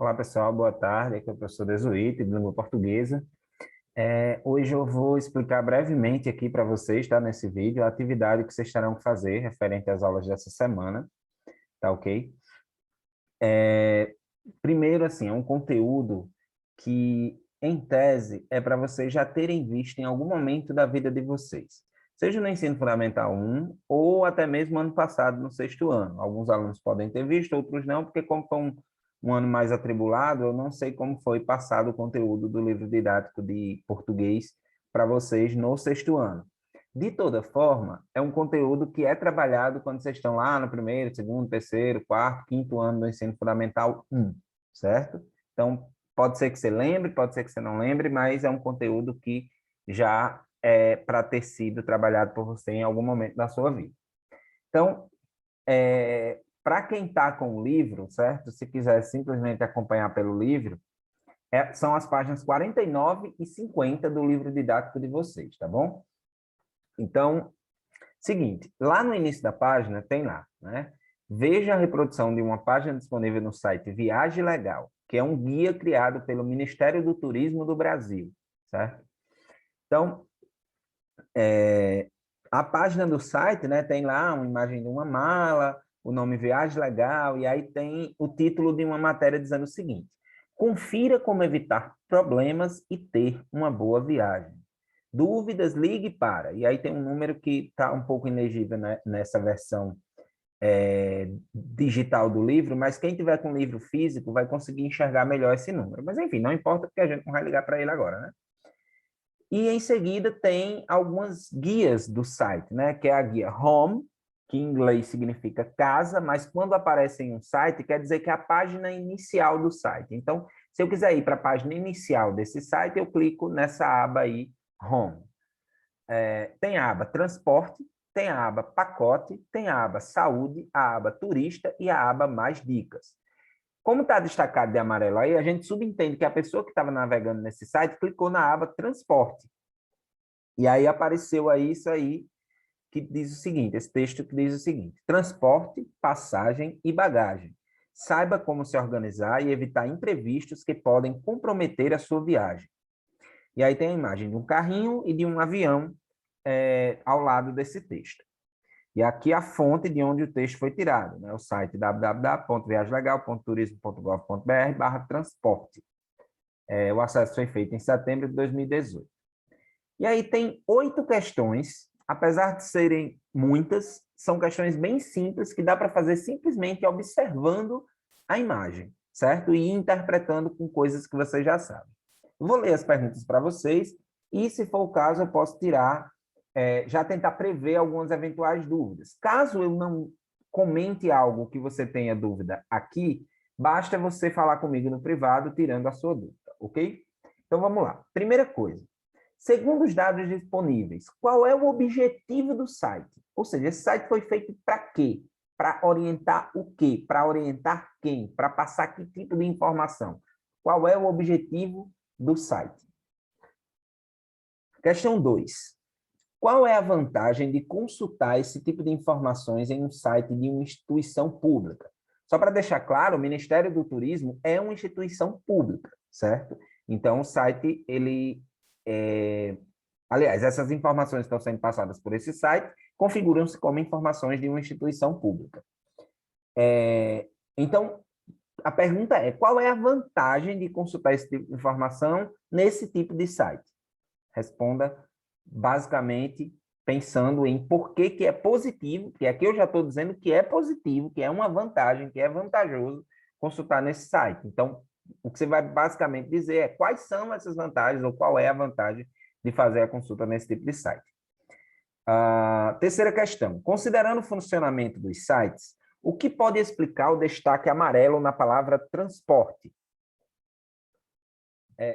Olá, pessoal, boa tarde. Aqui é o professor Desuíte, de língua portuguesa. Hoje eu vou explicar brevemente aqui para vocês, tá, nesse vídeo, a atividade que vocês terão que fazer referente às aulas dessa semana, tá ok? Primeiro, assim, é um conteúdo que, em tese, é para vocês já terem visto em algum momento da vida de vocês. Seja no ensino fundamental 1 ou até mesmo ano passado, no sexto ano. Alguns alunos podem ter visto, outros não, porque como foi um ano mais atribulado, eu não sei como foi passado o conteúdo do livro didático de português para vocês no sexto ano. De toda forma, é um conteúdo que é trabalhado quando vocês estão lá no primeiro, segundo, terceiro, quarto, quinto ano do ensino fundamental 1, certo? Então, pode ser que você lembre, pode ser que você não lembre, mas é um conteúdo que já é para ter sido trabalhado por você em algum momento da sua vida. Então, para quem está com o livro, certo? Se quiser simplesmente acompanhar pelo livro, são as páginas 49 e 50 do livro didático de vocês, tá bom? Então, seguinte, lá no início da página tem lá, né? Veja a reprodução de uma página disponível no site Viagem Legal, que é um guia criado pelo Ministério do Turismo do Brasil, certo? Então, a página do site, né, tem lá uma imagem de uma mala, o nome Viagem Legal, e aí tem o título de uma matéria dizendo o seguinte: confira como evitar problemas e ter uma boa viagem. Dúvidas, ligue para. E aí tem um número que está um pouco ilegível, né, nessa versão digital do livro, mas quem tiver com o livro físico vai conseguir enxergar melhor esse número. Mas enfim, não importa porque a gente não vai ligar para ele agora, né? E em seguida tem algumas guias do site, né? Que é a guia Home, que em inglês significa casa, mas quando aparece em um site, quer dizer que é a página inicial do site. Então, se eu quiser ir para a página inicial desse site, eu clico nessa aba aí, Home. Tem a aba Transporte, tem a aba Pacote, tem a aba Saúde, a aba Turista e a aba Mais Dicas. Como está destacado de amarelo aí, a gente subentende que a pessoa que estava navegando nesse site clicou na aba Transporte. E aí apareceu aí isso aí que diz o seguinte, esse texto que diz o seguinte: transporte, passagem e bagagem. Saiba como se organizar e evitar imprevistos que podem comprometer a sua viagem. E aí tem a imagem de um carrinho e de um avião ao lado desse texto. E aqui a fonte de onde o texto foi tirado, né? O site www.viagelegal.turismo.gov.br/transporte. O acesso foi feito em setembro de 2018. E aí tem 8 questões, apesar de serem muitas, são questões bem simples que dá para fazer simplesmente observando a imagem, certo? E interpretando com coisas que você já sabe. Vou ler as perguntas para vocês e, se for o caso, eu posso tirar, já tentar prever algumas eventuais dúvidas. Caso eu não comente algo que você tenha dúvida aqui, basta você falar comigo no privado, tirando a sua dúvida, ok? Então, vamos lá. Primeira coisa. Segundo os dados disponíveis, qual é o objetivo do site? Ou seja, esse site foi feito para quê? Para orientar o quê? Para orientar quem? Para passar que tipo de informação? Qual é o objetivo do site? Questão 2. Qual é a vantagem de consultar esse tipo de informações em um site de uma instituição pública? Só para deixar claro, o Ministério do Turismo é uma instituição pública, certo? Então, o site, ele aliás, essas informações que estão sendo passadas por esse site configuram-se como informações de uma instituição pública. Então, a pergunta é, qual é a vantagem de consultar esse tipo de informação nesse tipo de site? Responda basicamente pensando em por que que é positivo, que aqui eu já estou dizendo que é positivo, que é uma vantagem, que é vantajoso consultar nesse site. Então, o que você vai basicamente dizer é quais são essas vantagens ou qual é a vantagem de fazer a consulta nesse tipo de site. Terceira questão. Considerando o funcionamento dos sites, o que pode explicar o destaque amarelo na palavra transporte?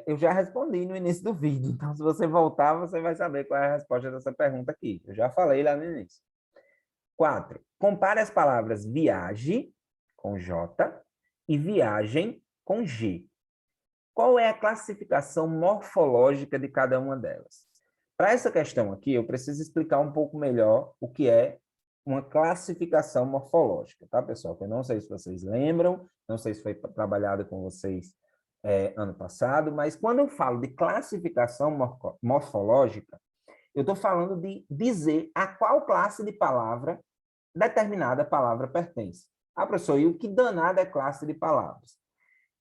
Eu já respondi no início do vídeo, então se você voltar, você vai saber qual é a resposta dessa pergunta aqui. Eu já falei lá no início. 4. Compare as palavras viagem, com J, e viagem, com G. Qual é a classificação morfológica de cada uma delas? Para essa questão aqui, eu preciso explicar um pouco melhor o que é uma classificação morfológica, tá, pessoal? Que eu não sei se vocês lembram, não sei se foi trabalhado com vocês ano passado, mas quando eu falo de classificação morfológica, eu estou falando de dizer a qual classe de palavra determinada palavra pertence. Ah, professor, e o que danado é classe de palavras?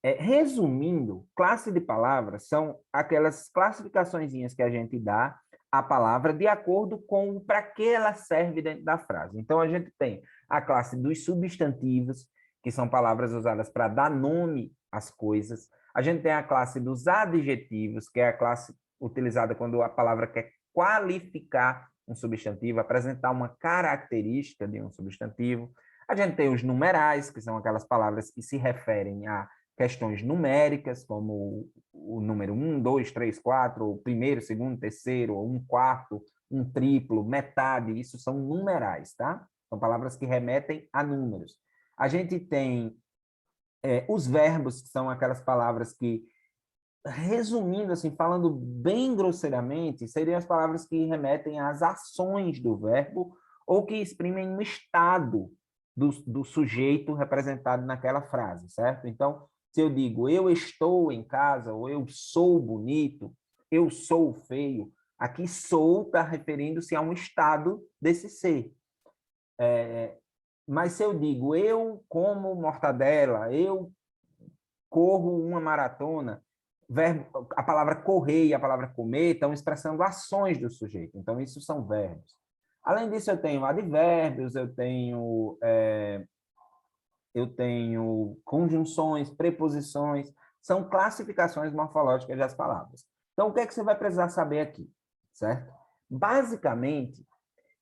Resumindo, classe de palavras são aquelas classificaçõezinhas que a gente dá à palavra de acordo com para que ela serve dentro da frase. Então, a gente tem a classe dos substantivos, que são palavras usadas para dar nome às coisas. A gente tem a classe dos adjetivos, que é a classe utilizada quando a palavra quer qualificar um substantivo, apresentar uma característica de um substantivo. A gente tem os numerais, que são aquelas palavras que se referem a questões numéricas, como o número 1, 2, 3, 4, o primeiro, segundo, terceiro, um quarto, um triplo, metade, isso são numerais, tá? São palavras que remetem a números. A gente tem os verbos, que são aquelas palavras que, resumindo, assim, falando bem grosseiramente, seriam as palavras que remetem às ações do verbo ou que exprimem um estado do sujeito representado naquela frase, certo? Então, se eu digo eu estou em casa, ou eu sou bonito, eu sou feio, aqui sou está referindo-se a um estado desse ser. Mas se eu digo eu como mortadela, eu corro uma maratona, a palavra correr e a palavra comer estão expressando ações do sujeito. Então, isso são verbos. Além disso, eu tenho advérbios, eu tenho conjunções, preposições, são classificações morfológicas das palavras. Então, o que é que você vai precisar saber aqui, certo? Basicamente,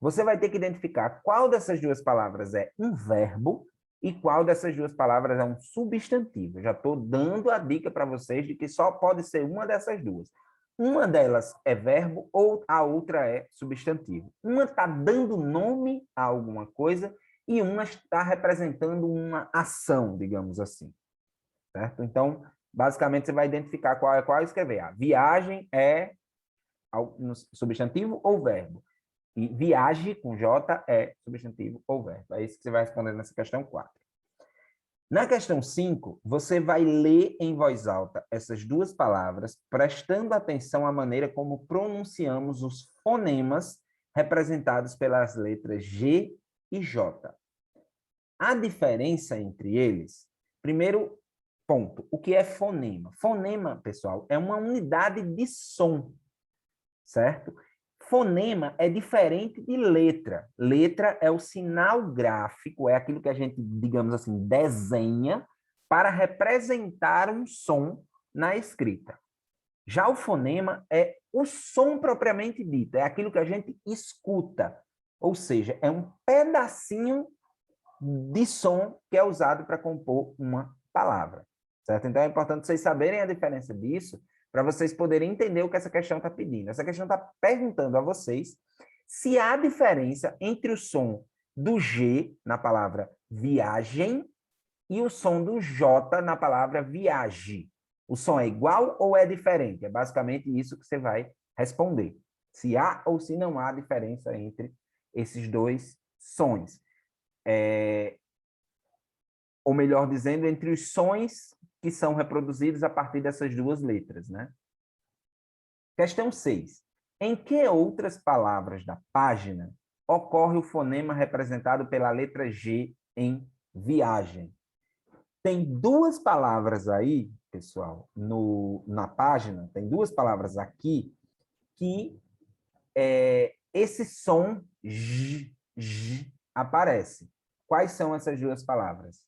você vai ter que identificar qual dessas duas palavras é um verbo e qual dessas duas palavras é um substantivo. Já estou dando a dica para vocês de que só pode ser uma dessas duas. Uma delas é verbo ou a outra é substantivo. Uma está dando nome a alguma coisa e uma está representando uma ação, digamos assim. Certo? Então, basicamente, você vai identificar qual é qual e escrever. A viagem é substantivo ou verbo. E viagem, com J, é substantivo ou verbo. É isso que você vai responder nessa questão 4. Na questão 5, você vai ler em voz alta essas duas palavras, prestando atenção à maneira como pronunciamos os fonemas representados pelas letras G e J. A diferença entre eles, primeiro ponto, o que é fonema? Fonema, pessoal, é uma unidade de som, certo? Fonema é diferente de letra. Letra é o sinal gráfico, é aquilo que a gente, digamos assim, desenha para representar um som na escrita. Já o fonema é o som propriamente dito, é aquilo que a gente escuta, ou seja, é um pedacinho de som que é usado para compor uma palavra, certo? Então, é importante vocês saberem a diferença disso para vocês poderem entender o que essa questão está pedindo. Essa questão está perguntando a vocês se há diferença entre o som do G na palavra viagem e o som do J na palavra viagem. O som é igual ou é diferente? É basicamente isso que você vai responder. Se há ou se não há diferença entre esses dois sons. Ou melhor dizendo, entre os sons que são reproduzidos a partir dessas duas letras, né? Questão 6. Em que outras palavras da página ocorre o fonema representado pela letra G em viagem? Tem duas palavras aí, pessoal, na página, tem duas palavras aqui que esse som j aparece. Quais são essas duas palavras?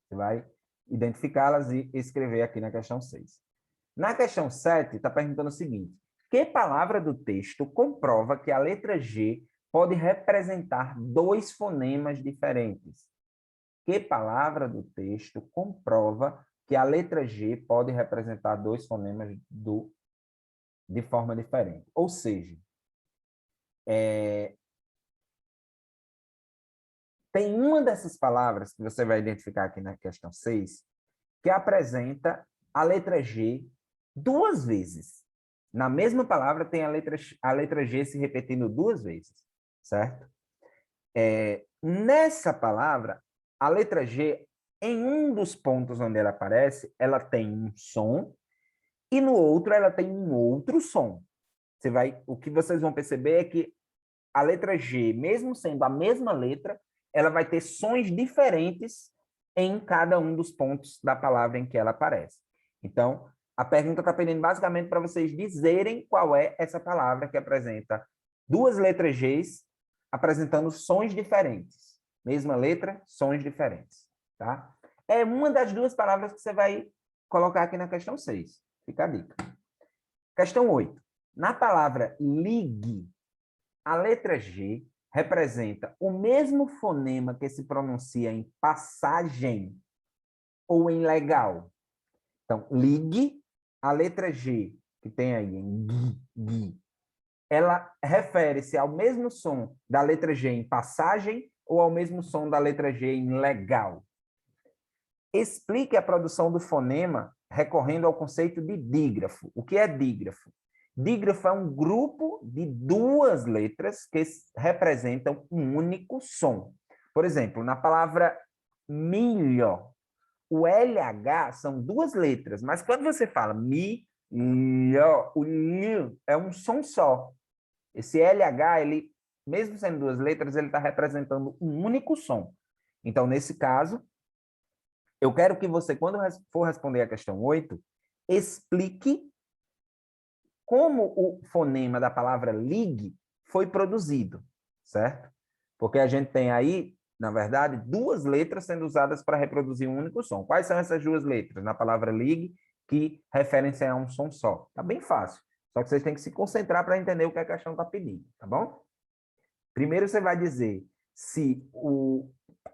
Você vai identificá-las e escrever aqui na questão 6. Na questão 7, está perguntando o seguinte: que palavra do texto comprova que a letra G pode representar dois fonemas diferentes? Que palavra do texto comprova que a letra G pode representar dois fonemas de forma diferente? Ou seja, tem uma dessas palavras que você vai identificar aqui na questão 6 que apresenta a letra G duas vezes. Na mesma palavra tem a letra G se repetindo duas vezes, certo? Nessa palavra, a letra G, em um dos pontos onde ela aparece, ela tem um som e no outro ela tem um outro som. O que vocês vão perceber é que a letra G, mesmo sendo a mesma letra, ela vai ter sons diferentes em cada um dos pontos da palavra em que ela aparece. Então, a pergunta está pedindo basicamente para vocês dizerem qual é essa palavra que apresenta duas letras Gs apresentando sons diferentes. Mesma letra, sons diferentes. Tá? É uma das duas palavras que você vai colocar aqui na questão 6. Fica a dica. Questão 8. Na palavra ligue, a letra G representa o mesmo fonema que se pronuncia em passagem ou em legal. Então, ligue, a letra G, que tem aí em gui, ela refere-se ao mesmo som da letra G em passagem ou ao mesmo som da letra G em legal. Explique a produção do fonema recorrendo ao conceito de dígrafo. O que é dígrafo? Dígrafo é um grupo de duas letras que representam um único som. Por exemplo, na palavra milho, o LH são duas letras, mas quando você fala mi, lho, o lho é um som só. Esse LH, ele, mesmo sendo duas letras, ele está representando um único som. Então, nesse caso, eu quero que você, quando for responder a questão 8, explique como o fonema da palavra ligue foi produzido, certo? Porque a gente tem aí, na verdade, duas letras sendo usadas para reproduzir um único som. Quais são essas duas letras na palavra ligue que referem-se a um som só? Tá bem fácil. Só que vocês têm que se concentrar para entender o que a questão está pedindo, tá bom? Primeiro você vai dizer se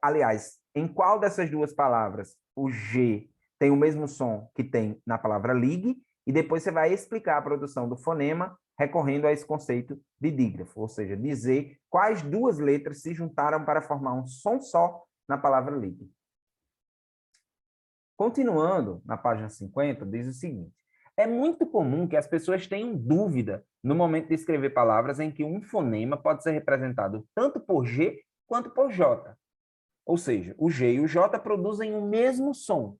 aliás, em qual dessas duas palavras o G tem o mesmo som que tem na palavra ligue, e depois você vai explicar a produção do fonema recorrendo a esse conceito de dígrafo, ou seja, dizer quais duas letras se juntaram para formar um som só na palavra ligue. Continuando, na página 50, diz o seguinte: é muito comum que as pessoas tenham dúvida no momento de escrever palavras em que um fonema pode ser representado tanto por G quanto por J. Ou seja, o G e o J produzem o mesmo som.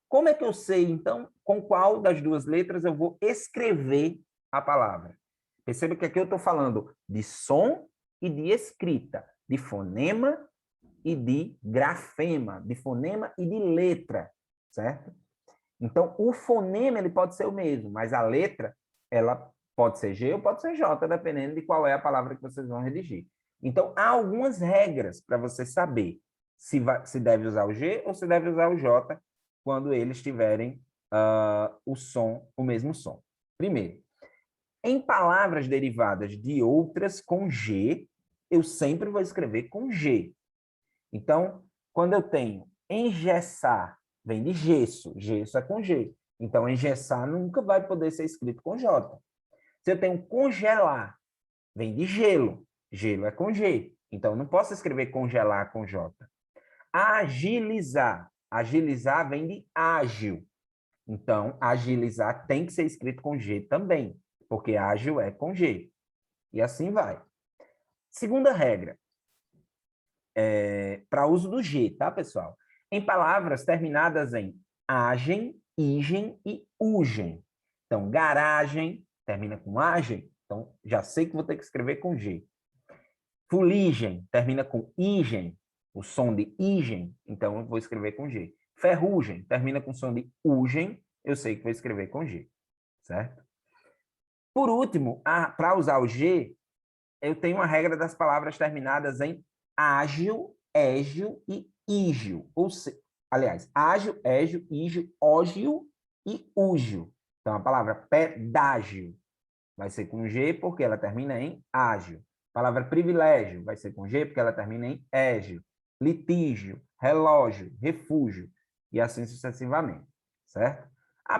Como é que eu sei, então, com qual das duas letras eu vou escrever a palavra? Perceba que aqui eu estou falando de som e de escrita, de fonema e de grafema, de fonema e de letra, certo? Então, o fonema ele pode ser o mesmo, mas a letra ela pode ser G ou pode ser J, dependendo de qual é a palavra que vocês vão redigir. Então, há algumas regras para você saber se deve usar o G ou se deve usar o J quando eles tiverem o mesmo som. Primeiro, em palavras derivadas de outras com G, eu sempre vou escrever com G. Então, quando eu tenho engessar, vem de gesso, gesso é com G. Então, engessar nunca vai poder ser escrito com J. Se eu tenho congelar, vem de gelo, gelo é com G. Então, eu não posso escrever congelar com J. Agilizar, agilizar vem de ágil. Então, agilizar tem que ser escrito com G também, porque ágil é com G. E assim vai. Segunda regra, para uso do G, tá, pessoal? Em palavras terminadas em agem, igen e ugem. Então, garagem termina com agem, então já sei que vou ter que escrever com G. Fuligem termina com igen, o som de igen, então eu vou escrever com G. Ferrugem termina com som de ugem, eu sei que vou escrever com G, certo? Por último, para usar o G, eu tenho uma regra das palavras terminadas em ágil, égio e ígio. Aliás, ágil, égio, ígio, ógio e úgio. Então, a palavra pedágio vai ser com G porque ela termina em ágil. A palavra privilégio vai ser com G porque ela termina em égio. Litígio, relógio, refúgio e assim sucessivamente, certo?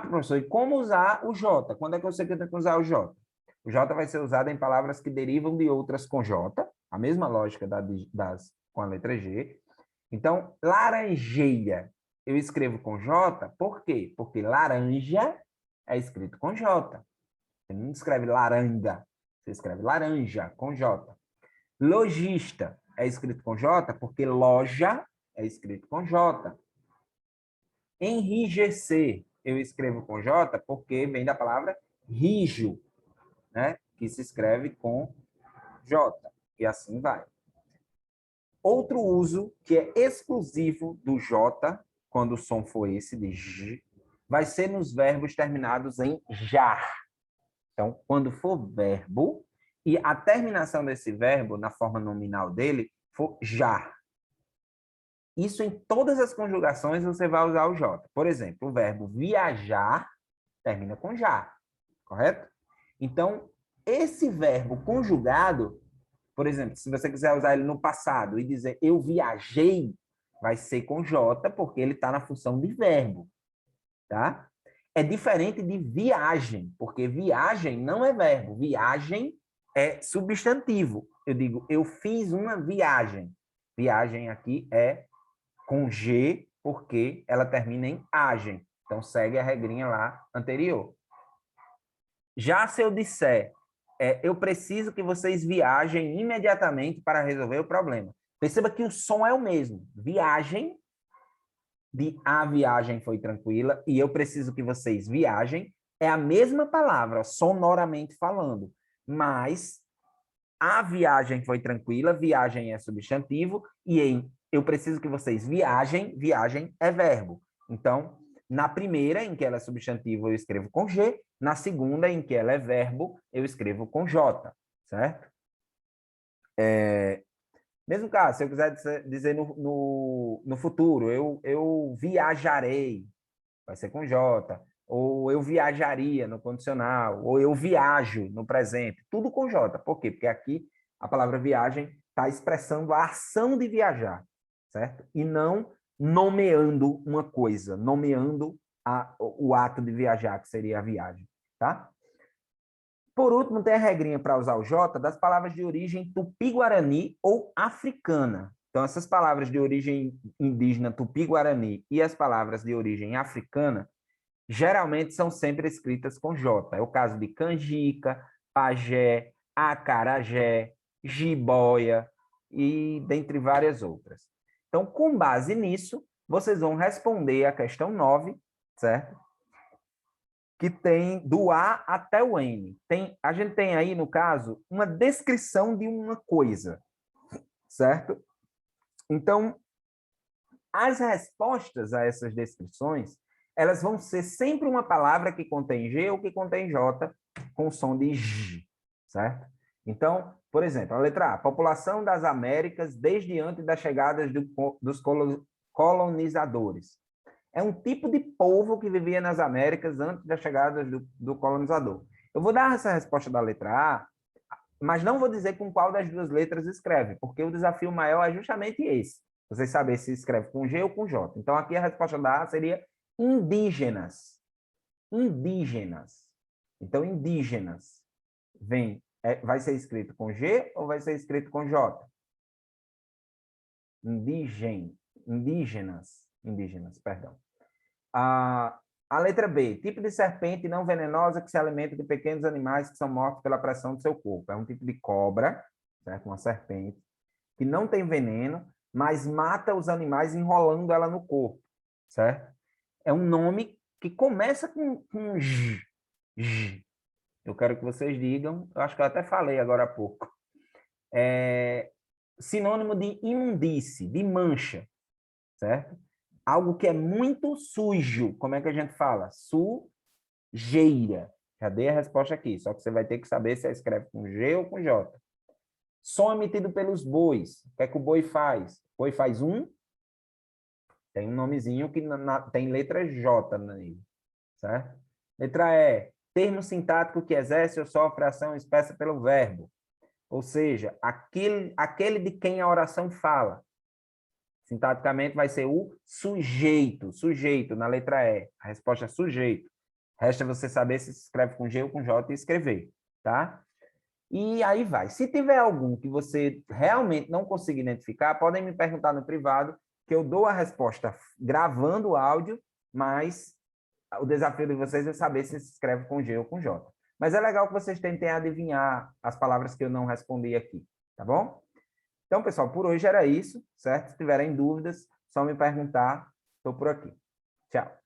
Professor, e como usar o J? Quando é que eu sei que eu tenho que usar o J? O J vai ser usado em palavras que derivam de outras com J, a mesma lógica com a letra G. Então, laranjeira, eu escrevo com J, por quê? Porque laranja é escrito com J. Você não escreve laranga, você escreve laranja, com J. Lojista, é escrito com J? Porque loja é escrito com J. Enrijecer, eu escrevo com J porque vem da palavra rijo, né? Que se escreve com J. E assim vai. Outro uso que é exclusivo do J, quando o som for esse de J, vai ser nos verbos terminados em jar. Então, quando for verbo e a terminação desse verbo, na forma nominal dele, for jar. Isso em todas as conjugações você vai usar o J. Por exemplo, o verbo viajar termina com já, correto? Então, esse verbo conjugado, por exemplo, se você quiser usar ele no passado e dizer eu viajei, vai ser com J, porque ele está na função de verbo, tá? É diferente de viagem, porque viagem não é verbo, viagem é substantivo. Eu digo, eu fiz uma viagem. Viagem aqui é com G, porque ela termina em agem. Então, segue a regrinha lá anterior. Já se eu disser, eu preciso que vocês viajem imediatamente para resolver o problema. Perceba que o som é o mesmo. Viagem, de a viagem foi tranquila, e eu preciso que vocês viajem, é a mesma palavra, sonoramente falando. Mas a viagem foi tranquila, viagem é substantivo, e em eu preciso que vocês viajem, viagem é verbo. Então, na primeira, em que ela é substantivo, eu escrevo com G, na segunda, em que ela é verbo, eu escrevo com J, certo? Mesmo caso, se eu quiser dizer no futuro, eu viajarei, vai ser com J, ou eu viajaria no condicional, ou eu viajo no presente, tudo com J. Por quê? Porque aqui a palavra viagem está expressando a ação de viajar, certo? E não nomeando uma coisa, nomeando o ato de viajar, que seria a viagem, tá? Por último, tem a regrinha para usar o J das palavras de origem tupi-guarani ou africana. Então, essas palavras de origem indígena tupi-guarani e as palavras de origem africana geralmente são sempre escritas com J. É o caso de canjica, pajé, acarajé, jiboia e dentre várias outras. Então, com base nisso, vocês vão responder a questão 9, certo? Que tem do A até o N. A gente tem aí, no caso, uma descrição de uma coisa, certo? Então, as respostas a essas descrições, elas vão ser sempre uma palavra que contém G ou que contém J, com som de J, certo? Então, por exemplo, a letra A, população das Américas desde antes das chegadas dos colonizadores. É um tipo de povo que vivia nas Américas antes da chegada do colonizador. Eu vou dar essa resposta da letra A, mas não vou dizer com qual das duas letras escreve, porque o desafio maior é justamente esse. Vocês saberem se escreve com G ou com J. Então, aqui a resposta da A seria indígenas. Indígenas. Então, indígenas vai ser escrito com G ou vai ser escrito com J? Indígenas, perdão. A letra B, tipo de serpente não venenosa que se alimenta de pequenos animais que são mortos pela pressão do seu corpo. É um tipo de cobra, certo? Uma serpente, que não tem veneno, mas mata os animais enrolando ela no corpo, certo? É um nome que começa com J. J. Eu quero que vocês digam, eu acho que eu até falei agora há pouco. É sinônimo de imundície, de mancha, certo? Algo que é muito sujo. Como é que a gente fala? Sujeira. Já dei a resposta aqui, só que você vai ter que saber se escreve com G ou com J. Som emitido pelos bois. O que é que o boi faz? O boi faz tem um nomezinho que tem letra J nele, certo? Letra E, termo sintático que exerce ou sofre ação expressa pelo verbo. Ou seja, aquele de quem a oração fala. Sintaticamente vai ser o sujeito, na letra E. A resposta é sujeito. Resta você saber se escreve com G ou com J e escrever, tá? E aí vai. Se tiver algum que você realmente não consiga identificar, podem me perguntar no privado, que eu dou a resposta gravando o áudio, mas o desafio de vocês é saber se escreve com G ou com J. Mas é legal que vocês tentem adivinhar as palavras que eu não respondi aqui, tá bom? Então, pessoal, por hoje era isso, certo? Se tiverem dúvidas, só me perguntar, estou por aqui. Tchau.